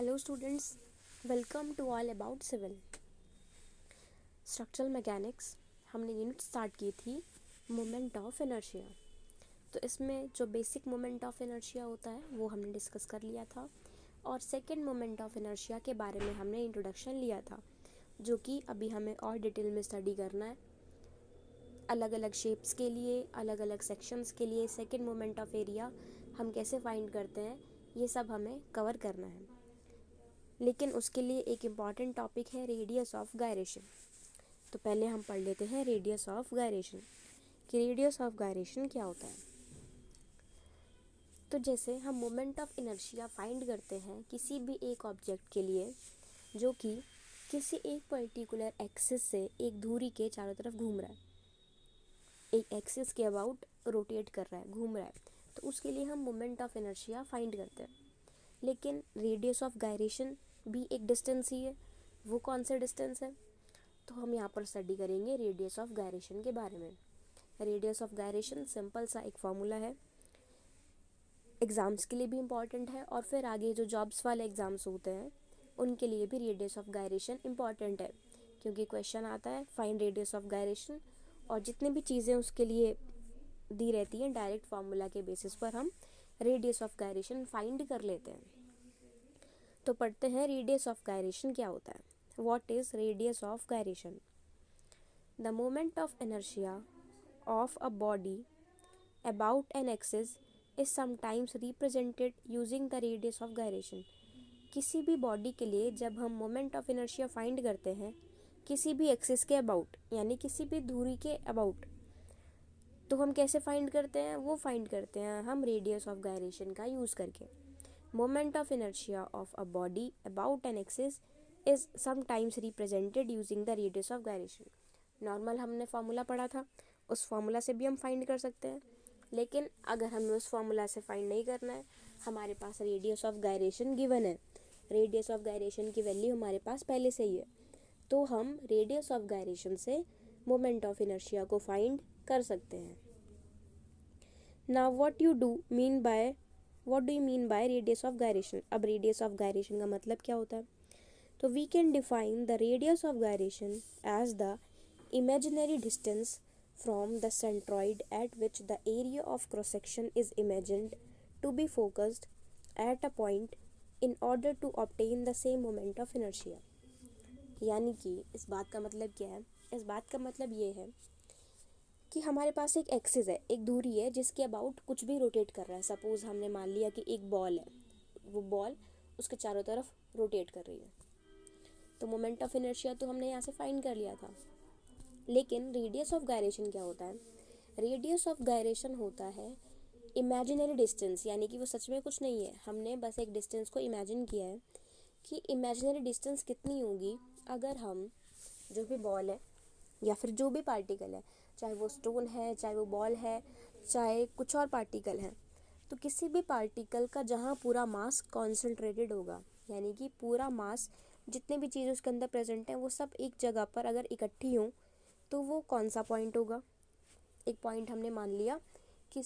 Hello students, welcome to all about civil structural mechanics. हमने unit start की थी moment of inertia. तो इसमें जो बेसिक मोमेंट ऑफ इनर्शिया होता है वो हमने डिस्कस कर लिया था, और सेकंड मोमेंट ऑफ इनर्शिया के बारे में हमने इंट्रोडक्शन लिया था, जो कि अभी हमें और डिटेल में स्टडी करना है। अलग अलग शेप्स के लिए, अलग अलग सेक्शंस के लिए सेकंड मोमेंट ऑफ एरिया हम कैसे फाइंड करते हैं, ये सब हमें कवर करना है। लेकिन उसके लिए एक इम्पॉर्टेंट टॉपिक है रेडियस ऑफ गायरेशन। तो पहले हम पढ़ लेते हैं रेडियस ऑफ गायरेशन कि रेडियस ऑफ गायरेशन क्या होता है। तो जैसे हम मोमेंट ऑफ इनर्शिया फाइंड करते हैं किसी भी एक ऑब्जेक्ट के लिए जो कि किसी एक पर्टिकुलर एक्सिस से एक धुरी के चारों तरफ घूम रहा है, एक एक्सिस के अबाउट रोटेट कर रहा है, घूम रहा है, तो उसके लिए हम मोमेंट ऑफ इनर्शिया फाइंड करते हैं। लेकिन रेडियस ऑफ गायरेशन भी एक डिस्टेंस ही है। वो कौन सा डिस्टेंस है? तो हम यहाँ पर स्टडी करेंगे रेडियस ऑफ गायरेशन के बारे में। रेडियस ऑफ गायरेशन सिंपल सा एक फॉर्मूला है, एग्ज़ाम्स के लिए भी इम्पॉर्टेंट है, और फिर आगे जो जॉब्स वाले एग्ज़ाम्स होते हैं उनके लिए भी रेडियस ऑफ गायरेशन इम्पॉर्टेंट है, क्योंकि क्वेश्चन आता है फाइंड रेडियस ऑफ गायरेशन, और जितनी भी चीज़ें उसके लिए दी रहती हैं डायरेक्ट फार्मूला के बेसिस पर हम रेडियस ऑफ गायरेशन फाइंड कर लेते हैं। तो पढ़ते हैं रेडियस ऑफ गायरेशन क्या होता है। What is radius of gyration? The moment of inertia of a body about an axis is sometimes represented using the radius of gyration. किसी भी बॉडी के लिए जब हम मोमेंट ऑफ इनर्शिया फाइंड करते हैं किसी भी एक्सिस के अबाउट, यानी किसी भी धुरी के अबाउट, तो हम कैसे फाइंड करते हैं? वो फाइंड करते हैं हम रेडियस ऑफ गायरेशन का यूज़ करके। Moment of inertia of a body about an axis is sometimes represented using the radius of gyration. Normal हमने फार्मूला पढ़ा था, उस फार्मूला से भी हम फाइंड कर सकते हैं, लेकिन अगर हमें उस फार्मूला से फाइंड नहीं करना है, हमारे पास रेडियस ऑफ गायरेशन गिवन है, रेडियस ऑफ गायरेशन की वैल्यू हमारे पास पहले से ही है, तो हम रेडियस ऑफ गायरेशन से मोमेंट ऑफ इनर्शिया को फाइंड कर सकते हैं। Now what do you mean by radius of gyration? अब रेडियस ऑफ गायरेशन का मतलब क्या होता है? तो we can define the radius of gyration as the imaginary distance from the centroid at which the area of cross section is imagined to be focused at a point in order to obtain the same moment of inertia. यानी कि इस बात का मतलब क्या है? इस बात का मतलब ये है कि हमारे पास एक एक्सिस है, एक धुरी है जिसके अबाउट कुछ भी रोटेट कर रहा है। सपोज हमने मान लिया कि एक बॉल है, वो बॉल उसके चारों तरफ रोटेट कर रही है, तो मोमेंट ऑफ इनर्शिया तो हमने यहाँ से फाइंड कर लिया था। लेकिन रेडियस ऑफ गायरेशन क्या होता है? रेडियस ऑफ गायरेशन होता है इमेजिनरी डिस्टेंस, यानी कि वो सच में कुछ नहीं है, हमने बस एक डिस्टेंस को इमेजिन किया है कि इमेजिनरी डिस्टेंस कितनी होगी अगर हम जो भी बॉल है या फिर जो भी पार्टिकल है, चाहे वो स्टोन है, चाहे वो बॉल है, चाहे कुछ और पार्टिकल है, तो किसी भी पार्टिकल का जहाँ पूरा मास कॉन्सेंट्रेटेड होगा, यानी कि पूरा मास जितने भी चीज़ उसके अंदर प्रेजेंट हैं वो सब एक जगह पर अगर इकट्ठी हों तो वो कौन सा पॉइंट होगा? एक पॉइंट हमने मान लिया कि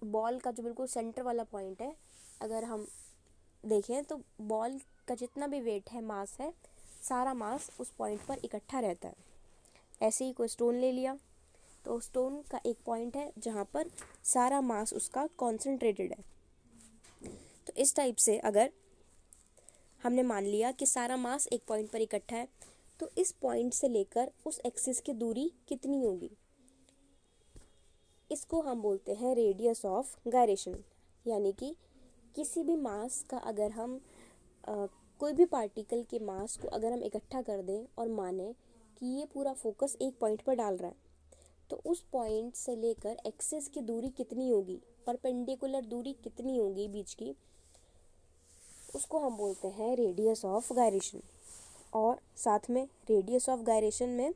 बॉल का जो बिल्कुल सेंटर वाला पॉइंट है, अगर हम देखें तो बॉल का जितना भी वेट है, मास है, सारा मास उस पॉइंट पर इकट्ठा रहता है। ऐसे ही कोई स्टोन ले लिया तो स्टोन का एक पॉइंट है जहाँ पर सारा मास उसका कॉन्सेंट्रेटेड है। तो इस टाइप से अगर हमने मान लिया कि सारा मास एक पॉइंट पर इकट्ठा है, तो इस पॉइंट से लेकर उस एक्सिस की दूरी कितनी होगी? इसको हम बोलते हैं रेडियस ऑफ गायरेशन। यानी कि किसी भी मास का अगर हम कोई भी पार्टिकल के मास को अगर हम इकट्ठा कर दें और माने कि ये पूरा फोकस एक पॉइंट पर डाल रहा है, तो उस पॉइंट से लेकर एक्सिस की दूरी कितनी होगी, परपेंडिकुलर दूरी कितनी होगी बीच की, उसको हम बोलते हैं रेडियस ऑफ गायरेशन। और साथ में रेडियस ऑफ गायरेशन में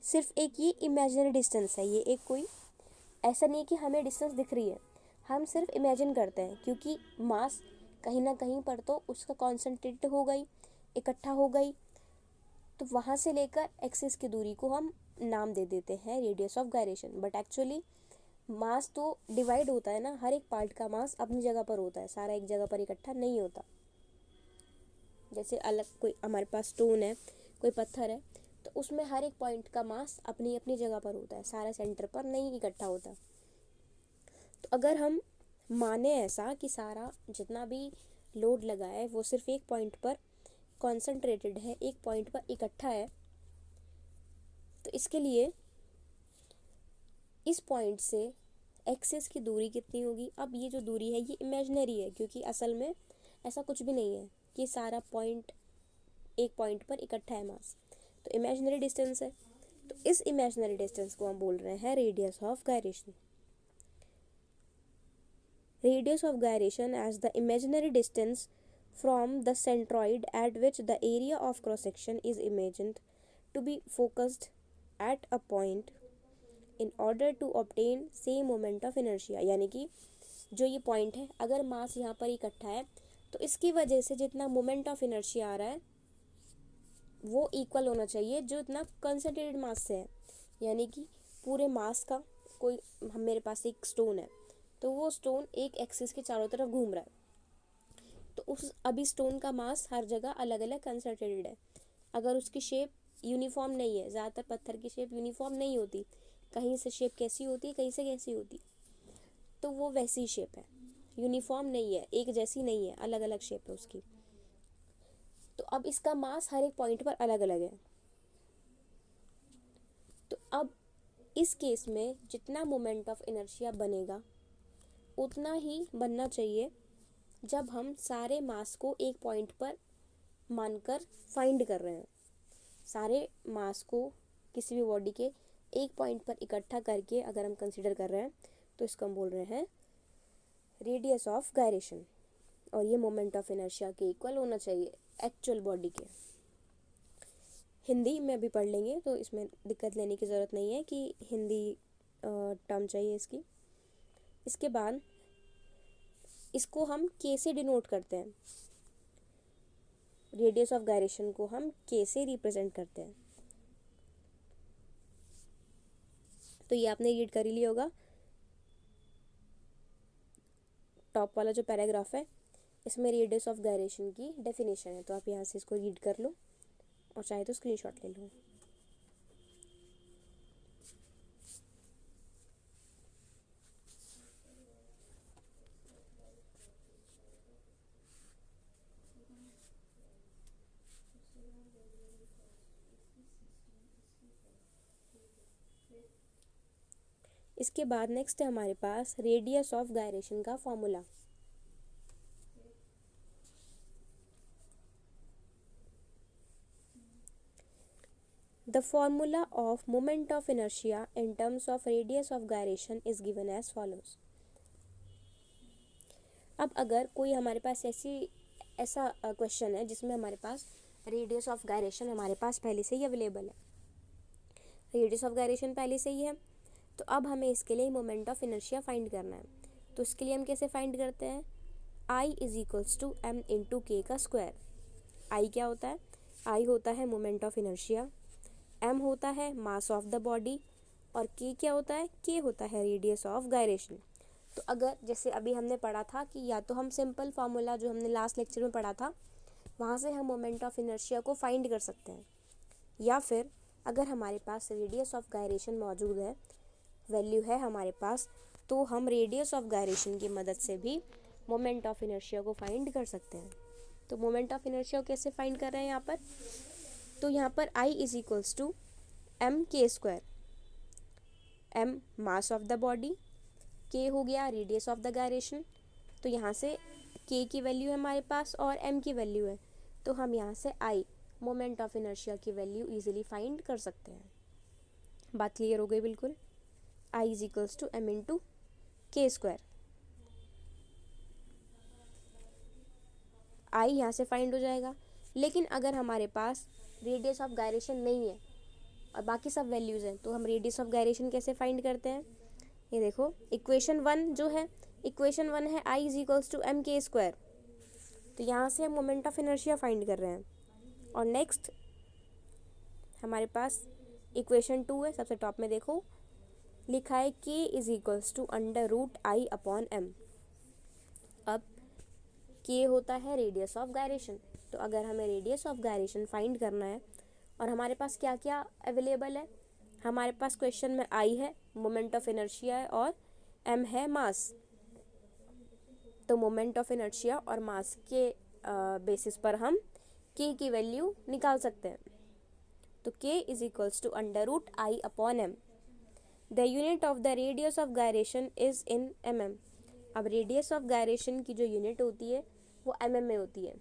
सिर्फ एक ये इमेजिनरी डिस्टेंस है, ये एक कोई ऐसा नहीं कि हमें डिस्टेंस दिख रही है, हम सिर्फ इमेजिन करते हैं, क्योंकि मास कहीं ना कहीं पर तो उसका कॉन्सेंट्रेट हो गई, इकट्ठा हो गई, तो वहाँ से लेकर एक्सिस की दूरी को हम नाम दे देते हैं radius of gyration. But actually mass तो डिवाइड होता है ना, हर एक पार्ट का मास अपनी जगह पर होता है, सारा एक जगह पर इकट्ठा नहीं होता। जैसे अलग कोई हमारे पास स्टोन है, कोई पत्थर है, तो उसमें हर एक पॉइंट का मास अपनी अपनी जगह पर होता है, सारा सेंटर पर नहीं इकट्ठा होता। तो अगर हम माने ऐसा कि सारा जितना भी लोड लगा है वो सिर्फ एक पॉइंट पर कॉन्सेंट्रेटेड है, एक पॉइंट पर इकट्ठा है, तो इसके लिए इस पॉइंट से एक्सिस की दूरी कितनी होगी। अब ये जो दूरी है ये इमेजिनरी है, क्योंकि असल में ऐसा कुछ भी नहीं है कि सारा पॉइंट एक पॉइंट पर इकट्ठा है मास, तो इमेजिनरी डिस्टेंस है। तो इस इमेजिनरी डिस्टेंस को हम बोल रहे हैं radius of gyration. Radius of gyration as the imaginary distance from the centroid at which the area of cross section is imagined to be focused at a point in order to obtain same moment of inertia। यानी कि जो ये point है, अगर मास यहाँ पर इकट्ठा है तो इसकी वजह से जितना मोमेंट ऑफ इनर्शिया आ रहा है वो इक्वल होना चाहिए जो इतना कंसंट्रेटेड मास से है। यानी कि पूरे मास का कोई मेरे पास एक स्टोन है, तो वो स्टोन एक एक्सिस के चारों तरफ घूम रहा है, तो उस अभी स्टोन का मास हर जगह अलग अलग कंसंट्रेटेड है। अगर उसकी शेप यूनिफॉर्म नहीं है, ज़्यादातर पत्थर की शेप यूनिफॉर्म नहीं होती, कहीं से शेप कैसी होती है, कहीं से कैसी होती, तो वो वैसी शेप है, यूनिफॉर्म नहीं है, एक जैसी नहीं है, अलग अलग शेप है उसकी। तो अब इसका मास हर एक पॉइंट पर अलग अलग है। तो अब इस केस में जितना मोमेंट ऑफ इनर्शिया बनेगा उतना ही बनना चाहिए जब हम सारे मास को एक पॉइंट पर मानकर फाइंड कर रहे हैं। सारे मास को किसी भी बॉडी के एक पॉइंट पर इकट्ठा करके अगर हम कंसीडर कर रहे हैं तो इसको हम बोल रहे हैं रेडियस ऑफ गायरेशन, और ये मोमेंट ऑफ इनर्शिया के इक्वल होना चाहिए एक्चुअल बॉडी के। हिंदी में भी पढ़ लेंगे तो इसमें दिक्कत लेने की ज़रूरत नहीं है कि हिंदी टर्म चाहिए इसकी। इसके बाद इसको हम के से डिनोट करते हैं, रेडियस ऑफ गायरेशन को हम के से रिप्रेजेंट करते हैं। तो ये आपने रीड कर ही लिया होगा, टॉप वाला जो पैराग्राफ है इसमें रेडियस ऑफ गायरेशन की डेफिनेशन है, तो आप यहाँ से इसको रीड कर लो और चाहे तो स्क्रीनशॉट ले लो। इसके बाद नेक्स्ट है हमारे पास रेडियस ऑफ गायरेशन का formula. The formula of moment of inertia in terms of radius of gyration is given as follows। अब अगर कोई हमारे पास ऐसा क्वेश्चन है जिसमें हमारे पास रेडियस ऑफ गायरेशन हमारे पास पहले से ही अवेलेबल है, रेडियस ऑफ गायरेशन पहले से ही है, तो अब हमें इसके लिए मोमेंट ऑफ इनर्शिया फाइंड करना है। तो इसके लिए हम कैसे फाइंड करते हैं, I is equals to M into K का स्क्वायर। आई क्या होता है, आई होता है मोमेंट ऑफ इनर्शिया, एम होता है मास ऑफ द बॉडी, और के क्या होता है, के होता है रेडियस ऑफ गायरेशन। तो अगर जैसे अभी हमने पढ़ा था कि या तो हम सिंपल फार्मूला जो हमने लास्ट लेक्चर में पढ़ा था वहाँ से हम मोमेंट ऑफ इनर्शिया को फाइंड कर सकते हैं, या फिर अगर हमारे पास रेडियस ऑफ गायरेशन मौजूद है, वैल्यू है हमारे पास, तो हम रेडियस ऑफ गायरेशन की मदद से भी मोमेंट ऑफ इनर्शिया को फाइंड कर सकते हैं। तो मोमेंट ऑफ इनर्शिया को कैसे फाइंड कर रहे हैं यहाँ पर, तो यहाँ पर I is equals to M के square, m mass of the body, k हो गया रेडियस ऑफ द गायरेशन। तो यहाँ से के की वैल्यू है हमारे पास और एम की वैल्यू है, तो हम यहाँ से I मोमेंट ऑफ इनर्शिया की वैल्यू इजीली फाइंड कर सकते हैं। बात क्लियर हो गई बिल्कुल। I is equals to M into K square, I यहाँ से फाइंड हो जाएगा। लेकिन अगर हमारे पास रेडियस ऑफ गायरेशन नहीं है और बाकी सब वैल्यूज़ हैं, तो हम रेडियस ऑफ गायरेशन कैसे फाइंड करते हैं, ये देखो इक्वेशन 1 जो है, इक्वेशन 1 है I is equals to M के स्क्वायर, तो यहाँ से हम मोमेंट ऑफ इनर्शिया फाइंड कर रहे हैं। और नेक्स्ट हमारे पास इक्वेशन 2 है, सबसे टॉप में देखो लिखा है k is equals to under root I upon M. अब k होता है रेडियस ऑफ गायरेशन, तो अगर हमें रेडियस ऑफ गायरेशन फाइंड करना है और हमारे पास क्या क्या अवेलेबल है, हमारे पास क्वेश्चन में आई है, मोमेंट ऑफ इनर्शिया है, और m है मास। तो मोमेंट ऑफ इनर्शिया और मास के बेसिस पर हम k की वैल्यू निकाल सकते हैं। तो k is equals to under root I upon M. The unit of the radius of gyration is in mm। अब रेडियस ऑफ गायरेशन की जो यूनिट होती है वो mm में होती है।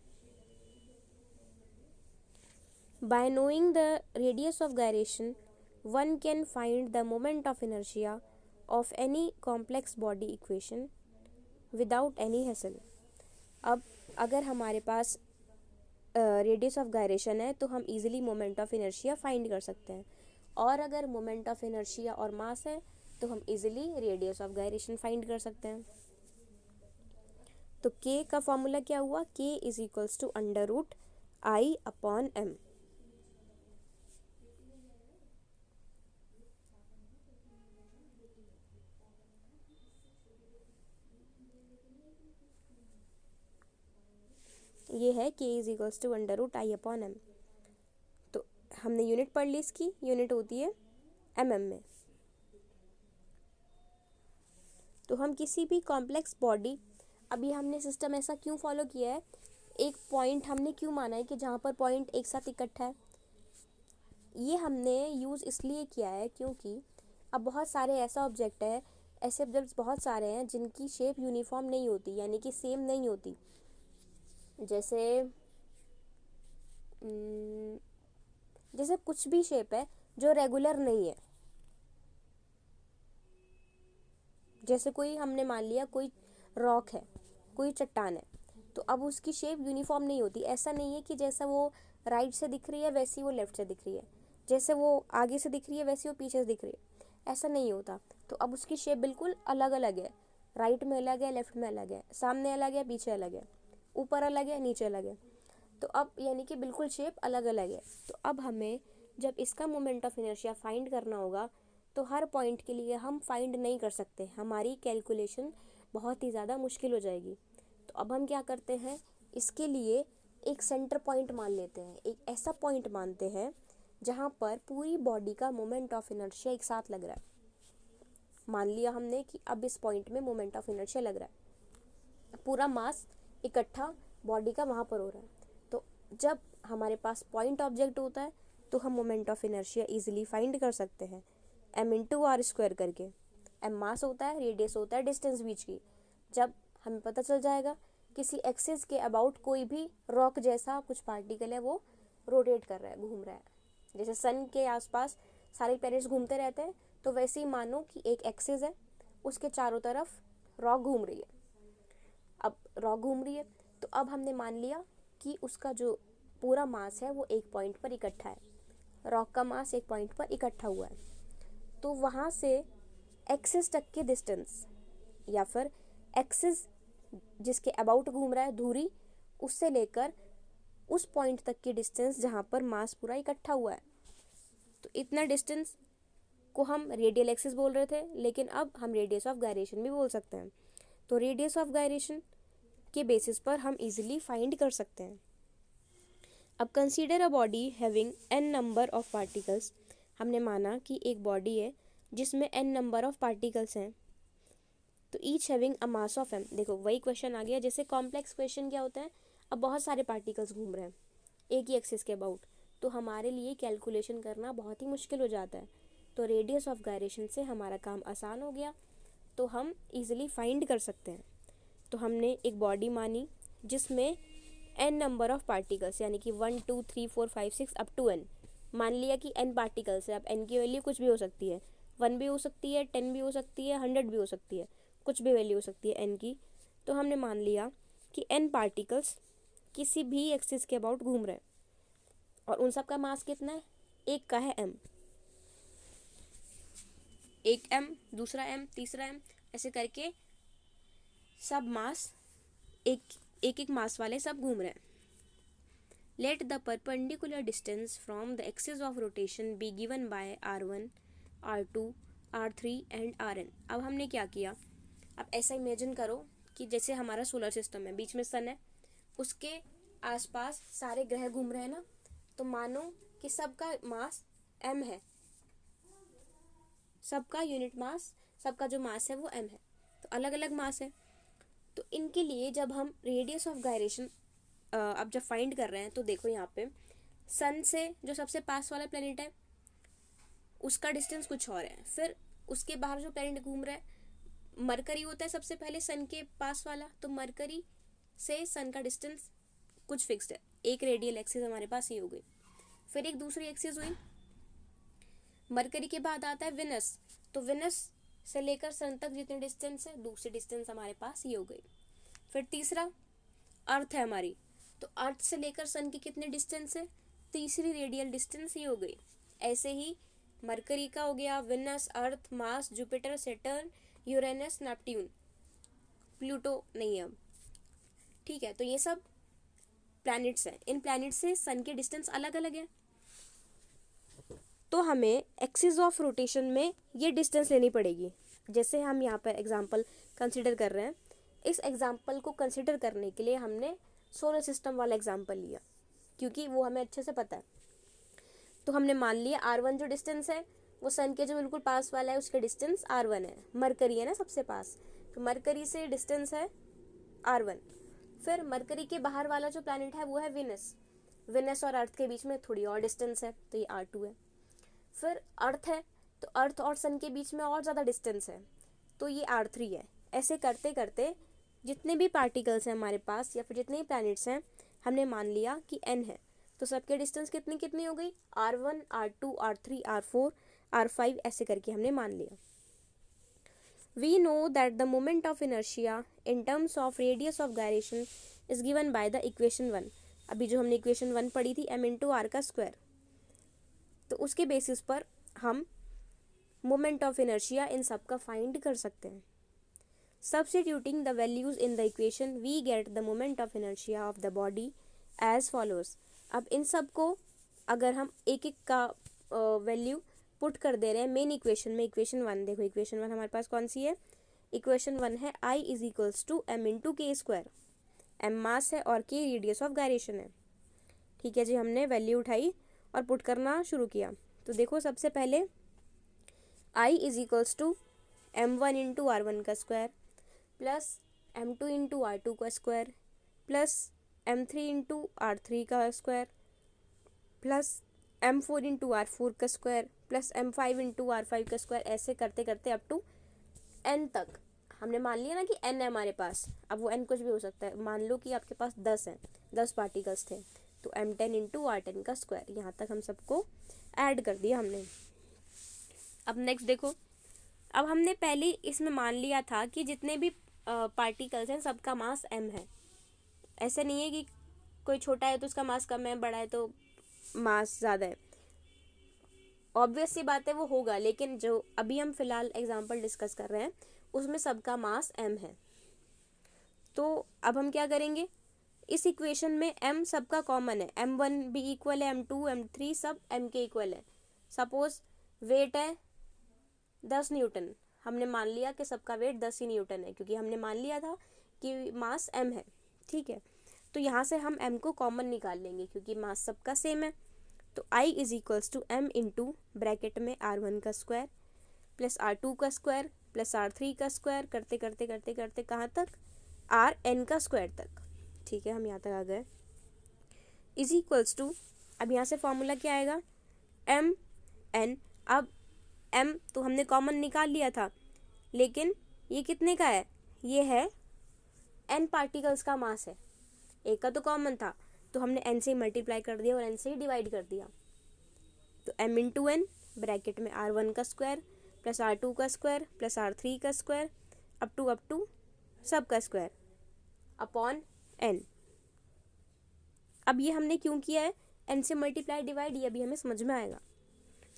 Bye knowing the radius of gyration one can find the moment of inertia of any complex body equation without any hassle. अब अगर हमारे पास रेडियस ऑफ गायरेशन है तो हम easily moment of inertia find कर सकते हैं, और अगर मोमेंट ऑफ इनर्शिया और मास है तो हम easily radius of gyration find कर सकते हैं। तो k का फॉर्मूला क्या हुआ, k is equals to under root I upon M. ये है k is equals to under root I upon M. तो हमने यूनिट पढ़ ली, इसकी यूनिट होती है mm में। तो हम किसी भी कॉम्प्लेक्स बॉडी, अभी हमने सिस्टम ऐसा क्यों फॉलो किया है, एक पॉइंट हमने क्यों माना है कि जहाँ पर पॉइंट एक साथ इकट्ठा है, ये हमने यूज़ इसलिए किया है क्योंकि अब बहुत सारे ऐसा ऑब्जेक्ट है, ऐसे ऑब्जेक्ट्स बहुत सारे हैं जिनकी शेप यूनिफॉर्म नहीं होती, यानी कि सेम नहीं होती। जैसे कुछ भी शेप है जो रेगुलर नहीं है। जैसे कोई हमने मान लिया कोई रॉक है, कोई चट्टान है, तो अब उसकी शेप यूनिफॉर्म नहीं होती। ऐसा नहीं है कि जैसा वो राइट से दिख रही है वैसी वो लेफ्ट से दिख रही है, जैसे वो आगे से दिख रही है वैसी वो पीछे से दिख रही है, ऐसा नहीं होता। तो अब उसकी शेप बिल्कुल अलग अलग है, राइट में अलग है, लेफ्ट में अलग है, सामने अलग है, पीछे अलग है, ऊपर अलग है, नीचे अलग है। तो अब यानी कि बिल्कुल शेप अलग अलग है। तो अब हमें जब इसका मोमेंट ऑफ इनर्शिया फाइंड करना होगा तो हर पॉइंट के लिए हम फाइंड नहीं कर सकते, हमारी कैलकुलेशन बहुत ही ज़्यादा मुश्किल हो जाएगी। तो अब हम क्या करते हैं, इसके लिए एक सेंटर पॉइंट मान लेते हैं, एक ऐसा पॉइंट मानते हैं जहाँ पर पूरी बॉडी का मोमेंट ऑफ इनर्शिया एक साथ लग रहा है। मान लिया हमने कि अब इस पॉइंट में मोमेंट ऑफ इनर्शिया लग रहा है, पूरा मास इकट्ठा बॉडी का वहाँ पर हो रहा है। तो जब हमारे पास पॉइंट ऑब्जेक्ट होता है तो हम moment of inertia easily find कर सकते हैं m इंटू आर स्क्वायर करके। m मास होता है, रेडियस होता है डिस्टेंस बीच की। जब हमें पता चल जाएगा किसी एक्सिस के अबाउट कोई भी रॉक जैसा कुछ पार्टिकल है वो रोटेट कर रहा है, घूम रहा है, जैसे सन के आसपास सारे प्लैनेट्स घूमते रहते हैं, तो वैसे ही मानो कि एक एक्सिस है, उसके चारों तरफ रॉक घूम रही है। अब रॉक घूम रही है तो अब हमने मान लिया कि उसका जो पूरा मास है वो एक पॉइंट पर इकट्ठा है, रॉक का मास एक पॉइंट पर इकट्ठा हुआ है। तो वहाँ से एक्सिस तक की डिस्टेंस, या फिर एक्सिस जिसके अबाउट घूम रहा है धुरी, उससे लेकर उस पॉइंट तक की डिस्टेंस जहाँ पर मास पूरा इकट्ठा हुआ है, तो इतना डिस्टेंस को हम रेडियल एक्सिस बोल रहे थे, लेकिन अब हम रेडियस ऑफ गायरेशन भी बोल सकते हैं। तो रेडियस ऑफ गायरेशन के बेसिस पर हम इजीली फाइंड कर सकते हैं। अब consider a body having n number of particles. हमने माना कि एक बॉडी है जिसमें n नंबर ऑफ पार्टिकल्स हैं, तो each having a mass of m। देखो वही क्वेश्चन आ गया, जैसे कॉम्प्लेक्स क्वेश्चन क्या होता है, अब बहुत सारे पार्टिकल्स घूम रहे हैं एक ही एक्सिस के अबाउट, तो हमारे लिए कैलकुलेशन करना बहुत ही मुश्किल हो जाता है। तो रेडियस ऑफ गायरेशन से हमारा काम आसान हो गया, तो हम इजीली फाइंड कर सकते हैं। तो हमने एक बॉडी मानी जिसमें n नंबर ऑफ पार्टिकल्स, यानी कि 1 2 3 4 5 6 अप टू n, मान लिया कि n पार्टिकल्स है। अब n की वैल्यू कुछ भी हो सकती है, 1 भी हो सकती है, 10 भी हो सकती है, 100 भी हो सकती है, कुछ भी वैल्यू हो सकती है n की। तो हमने मान लिया कि n पार्टिकल्स किसी भी एक्सिस के अबाउट घूम रहे हैं और उन सब का मास कितना है, एक का है m, एक m, दूसरा m, तीसरा m, ऐसे करके सब मास एक एक मास वाले सब घूम रहे हैं। Let the perpendicular distance from the axis of rotation be given by r1, r2, R3 and Rn। अब हमने क्या किया, अब ऐसा इमेजिन करो कि जैसे हमारा सोलर सिस्टम है, बीच में सन है, उसके आसपास सारे ग्रह घूम रहे हैं ना, तो मानो कि सबका मास m है, सबका यूनिट मास, सबका जो मास है वो m है, तो अलग अलग मास है। तो इनके लिए जब हम रेडियस ऑफ गायरेशन अब जब फाइंड कर रहे हैं, तो देखो यहाँ पे सन से जो सबसे पास वाला प्लेनेट है उसका डिस्टेंस कुछ और है, फिर उसके बाहर जो प्लेनेट घूम रहा है मरकरी होता है सबसे पहले सन के पास वाला, तो मरकरी से सन का डिस्टेंस कुछ फिक्स्ड है, एक रेडियल एक्सिस हमारे पास ये हो गई। फिर एक दूसरी एक्सिस हुई, मरकरी के बाद आता है विनस, तो विनस से लेकर सन तक जितनी डिस्टेंस है, दूसरी डिस्टेंस हमारे पास ये हो गई। फिर तीसरा अर्थ है हमारी, तो अर्थ से लेकर सन की कितनी डिस्टेंस है, तीसरी रेडियल डिस्टेंस ये हो गई। ऐसे ही मरकरी का हो गया, Venus, Earth, Mars, Jupiter, Saturn, Uranus, Neptune, Pluto नहीं है अब, ठीक है। तो ये सब प्लैनेट्स हैं, इन प्लैनेट से सन के डिस्टेंस अलग अलग है, तो हमें एक्सिस ऑफ रोटेशन में ये डिस्टेंस लेनी पड़ेगी। जैसे हम यहाँ पर एग्जांपल कंसिडर कर रहे हैं, इस एग्जांपल को कंसिडर करने के लिए हमने सोलर सिस्टम वाला एग्जांपल लिया, क्योंकि वो हमें अच्छे से पता है। तो हमने मान लिया R1 जो डिस्टेंस है वो सन के जो बिल्कुल पास वाला है उसका डिस्टेंस R1 है, मरकरी है ना सबसे पास, तो मरकरी से डिस्टेंस है R1। फिर मरकरी के बाहर वाला जो प्लैनेट है वो है विनस, विनस और अर्थ के बीच में थोड़ी और डिस्टेंस है, तो ये R2 है। फिर अर्थ है, तो अर्थ और सन के बीच में और ज़्यादा डिस्टेंस है, तो ये R3 है। ऐसे करते करते जितने भी पार्टिकल्स हैं हमारे पास या फिर जितने भी प्लैनेट्स हैं, हमने मान लिया कि n है, तो सबके डिस्टेंस कितनी कितनी हो गई, R1, R2, R3, R4, R5, ऐसे करके हमने मान लिया। We know that the moment of inertia in terms of radius of gyration is given by the equation 1। अभी जो हमने इक्वेशन 1 पढ़ी थी m इंटू आर का स्क्वायर, तो उसके बेसिस पर हम मोमेंट ऑफ इनर्शिया इन सब का फाइंड कर सकते हैं। Substituting the values in the equation, we get the moment of inertia of the body as follows। अब इन सब को अगर हम एक एक का वैल्यू पुट कर दे रहे हैं मेन इक्वेशन में, इक्वेशन 1 देखो, इक्वेशन 1 हमारे पास कौन सी है, इक्वेशन 1 है I is equals to m into K square, m mass है और k रेडियस ऑफ गायरेशन है। ठीक है जी, हमने वैल्यू उठाई और पुट करना शुरू किया। तो देखो सबसे पहले I is equals to m1 into R1 का square plus m2 into R2 का square plus m3 into R3 का square plus m4 into R4 का square plus m5 into R5 का स्क्वायर, ऐसे करते करते अप टू n तक। हमने मान लिया ना कि n है हमारे पास, अब वो n कुछ भी हो सकता है, मान लो कि आपके पास 10 हैं, 10 पार्टिकल्स थे, तो m10 इंटू R10 का स्क्वायर, यहाँ तक हम सबको ऐड कर दिया हमने। अब नेक्स्ट देखो, अब हमने पहले इसमें मान लिया था कि जितने भी पार्टिकल्स हैं सबका मास m है। ऐसा नहीं है कि कोई छोटा है तो उसका मास कम है, बड़ा है तो मास ज़्यादा है, ऑब्वियस सी बात है वो होगा, लेकिन जो अभी हम फिलहाल एग्जांपल डिस्कस कर रहे हैं उसमें सबका मास m है। तो अब हम क्या करेंगे, इस इक्वेशन में m सबका कॉमन है, m1 भी इक्वल है, m2 m3 सब m के इक्वल है। सपोज वेट है 10 न्यूटन, हमने मान लिया कि सबका वेट 10 ही न्यूटन है, क्योंकि हमने मान लिया था कि मास m है। ठीक है, तो यहाँ से हम m को कॉमन निकाल लेंगे क्योंकि मास सबका सेम है। तो I is equals to m into bracket में R1 का स्क्वायर प्लस R2 का स्क्वायर प्लस R3 का स्क्वायर, करते करते करते करते कहाँ तक, Rn का स्क्वायर तक। ठीक है, हम यहाँ तक आ गए। इज इक्वल्स टू, अब यहाँ से फॉर्मूला क्या आएगा, m n। अब m तो हमने कॉमन निकाल लिया था, लेकिन ये कितने का है, ये है n पार्टिकल्स का मास है, एक का तो कॉमन था तो हमने n से मल्टीप्लाई कर दिया और n से ही डिवाइड कर दिया। तो m इंटू n ब्रैकेट में R1 का स्क्वायर प्लस R2 का स्क्वायर प्लस R3 का स्क्वायर अप टू सब का स्क्वायर अपॉन n। अब ये हमने क्यों किया है, n से मल्टीप्लाई डिवाइड, ये अभी हमें समझ में आएगा।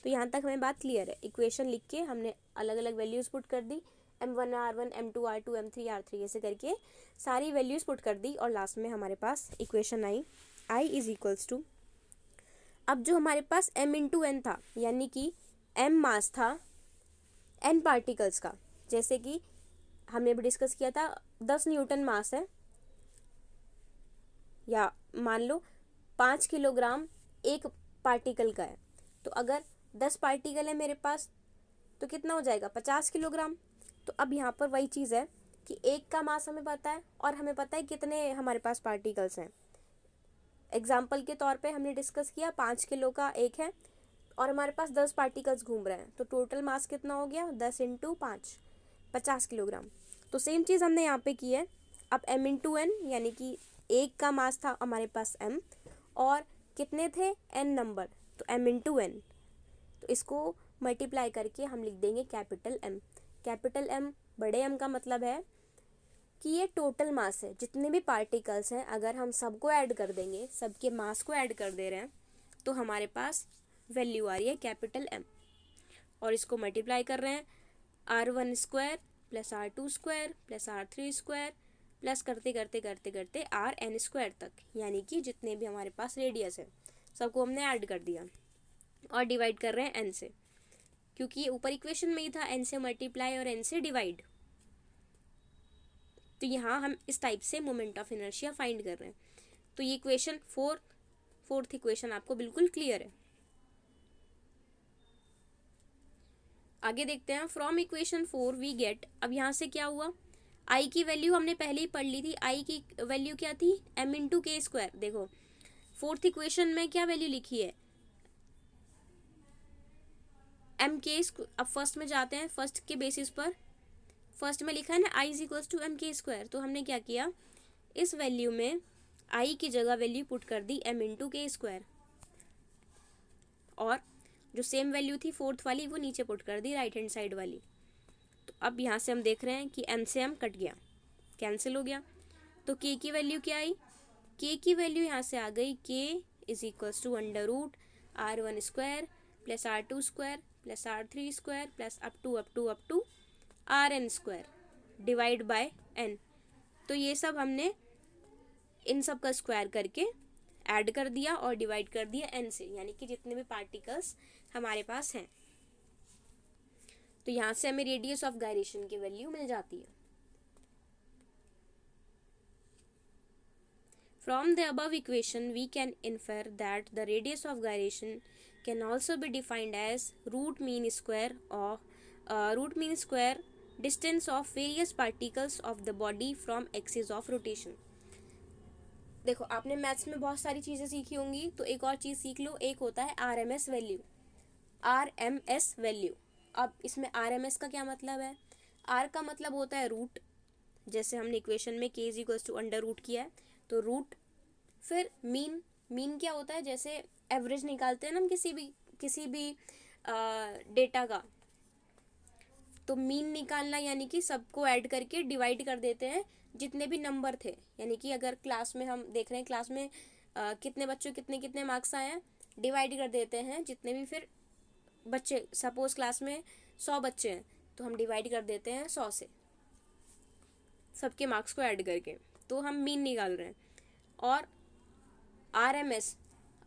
तो यहाँ तक हमें बात क्लियर है। इक्वेशन लिख के हमने अलग अलग वैल्यूज़ पुट कर दी, m1 R1 m2 R2 m3 R3 ऐसे करके सारी वैल्यूज़ पुट कर दी और लास्ट में हमारे पास equation I I is equals to, अब जो हमारे पास m इंटू n था, यानी कि m मास था, n पार्टिकल्स का, जैसे कि हमने भी डिस्कस किया था 10 न्यूटन मास है, या मान लो 5 किलोग्राम एक पार्टिकल का है, तो अगर 10 पार्टिकल है मेरे पास तो कितना हो जाएगा 50 किलोग्राम। तो अब यहाँ पर वही चीज़ है कि एक का मास हमें पता है और हमें पता है कितने हमारे पास पार्टिकल्स हैं। एग्जाम्पल के तौर पे हमने डिस्कस किया 5 किलो का एक है और हमारे पास 10 पार्टिकल्स घूम रहे हैं, तो टोटल मास कितना हो गया 10 इंटू 5, 50 किलोग्राम। तो सेम चीज़ हमने यहाँ पे की है। अब m इंटू एन, यानी कि एक का मास था हमारे पास m और कितने थे n नंबर, तो m इंटू एन, तो इसको मल्टीप्लाई करके हम लिख देंगे कैपिटल M। कैपिटल M बड़े M का मतलब है कि ये टोटल मास है, जितने भी पार्टिकल्स हैं अगर हम सबको ऐड कर देंगे, सबके मास को ऐड कर दे रहे हैं, तो हमारे पास वैल्यू आ रही है कैपिटल M। और इसको मल्टीप्लाई कर रहे हैं R1 square plus R2 square plus R3 square plus करते करते करते करते Rn स्क्वायर तक, यानी कि जितने भी हमारे पास रेडियस है सबको हमने ऐड कर दिया और डिवाइड कर रहे हैं n से, क्योंकि ये ऊपर इक्वेशन में ही था n से मल्टीप्लाई और n से डिवाइड। तो यहाँ हम इस टाइप से मोमेंट ऑफ इनर्शिया फाइंड कर रहे हैं। तो ये इक्वेशन फोर्थ इक्वेशन आपको बिल्कुल क्लियर है। आगे देखते हैं। फ्रॉम इक्वेशन 4 वी गेट, अब यहाँ से क्या हुआ, आई की वैल्यू हमने पहले ही पढ़ ली थी। आई की वैल्यू क्या थी m इंटू के स्क्वायर। देखो फोर्थ इक्वेशन में क्या वैल्यू लिखी है m के। अब फर्स्ट में जाते हैं, फर्स्ट के बेसिस पर फर्स्ट में लिखा है ना i is equals to m K square, तो हमने क्या किया इस वैल्यू में i की जगह वैल्यू पुट कर दी m इंटू के स्क्वायर, और जो सेम वैल्यू थी फोर्थ वाली वो नीचे पुट कर दी राइट हैंड साइड वाली। तो अब यहाँ से हम देख रहे हैं कि m से m कट गया, कैंसिल हो गया, तो k की वैल्यू क्या आई, k की वैल्यू यहाँ से आ गई k is equals to under root R1 square plus R2 square plus R3 square plus up to Rn square divide by n। तो ये सब हमने इन सब का स्क्वायर करके ऐड कर दिया और डिवाइड कर दिया n से, यानी कि जितने भी पार्टिकल्स हमारे पास हैं। तो यहाँ से हमें रेडियस ऑफ गायरेशन की वैल्यू मिल जाती है। From the above equation, we can infer that the radius of gyration can also be defined as root mean square distance of various particles of the body from axis of rotation। देखो आपने maths में बहुत सारी चीज़ें सीखी होंगी, तो एक और चीज़ सीख लो, एक होता है RMS वैल्यू। RMS वैल्यू, अब इसमें RMS का क्या मतलब है, R का मतलब होता है रूट, जैसे हमने इक्वेशन में k is equals to under root किया है तो रूट। फिर मीन क्या होता है, जैसे एवरेज निकालते हैं ना हम किसी भी डेटा का, तो मीन निकालना यानी कि सबको ऐड करके डिवाइड कर देते हैं जितने भी नंबर थे। यानी कि अगर क्लास में हम देख रहे हैं क्लास में कितने बच्चों कितने मार्क्स आए हैं, डिवाइड कर देते हैं जितने भी फिर बच्चे, सपोज क्लास में 100 बच्चे हैं तो हम डिवाइड कर देते हैं 100 से, सबके मार्क्स को ऐड करके, तो हम मीन निकाल रहे हैं। और RMS,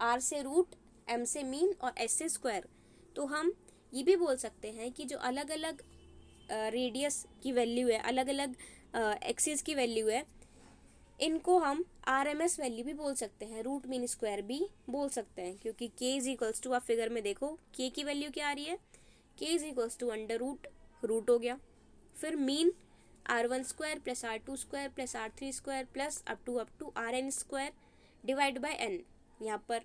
R से रूट, M से मीन और S से स्क्वायर, तो हम ये भी बोल सकते हैं कि जो अलग अलग रेडियस की वैल्यू है, अलग अलग एक्सिस की वैल्यू है, इनको हम RMS वैल्यू भी बोल सकते हैं, रूट मीन स्क्वायर भी बोल सकते हैं, क्योंकि k इज इक्वल्स टू, आप फिगर में देखो k की वैल्यू क्या आ रही है, k is equals to under root हो गया, फिर mean R1 square plus R2 square plus R3 square plus up to Rn square divide by n। यहाँ पर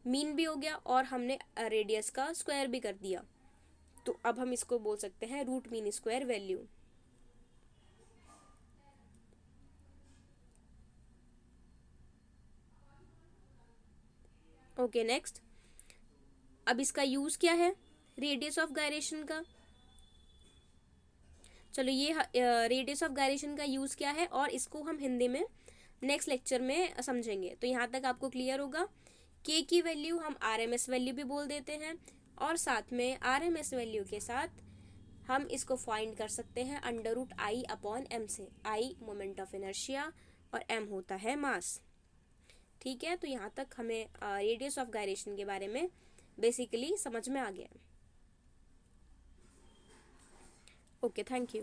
मीन भी हो गया और हमने रेडियस का स्क्वायर भी कर दिया, तो अब हम इसको बोल सकते हैं root mean square value. Okay next, अब इसका यूज क्या है रेडियस ऑफ गायरेशन का। चलो ये रेडियस ऑफ गायरेशन का यूज क्या है और इसको हम हिंदी में नेक्स्ट लेक्चर में समझेंगे। तो यहाँ तक आपको क्लियर होगा, k की वैल्यू हम RMS वैल्यू भी बोल देते हैं, और साथ में RMS वैल्यू के साथ हम इसको फाइंड कर सकते हैं under root I upon M से। I मोमेंट ऑफ इनर्शिया और M होता है मास। ठीक है, तो यहाँ तक हमें रेडियस ऑफ गायरेशन के बारे में बेसिकली समझ में आ गया। Okay, thank you.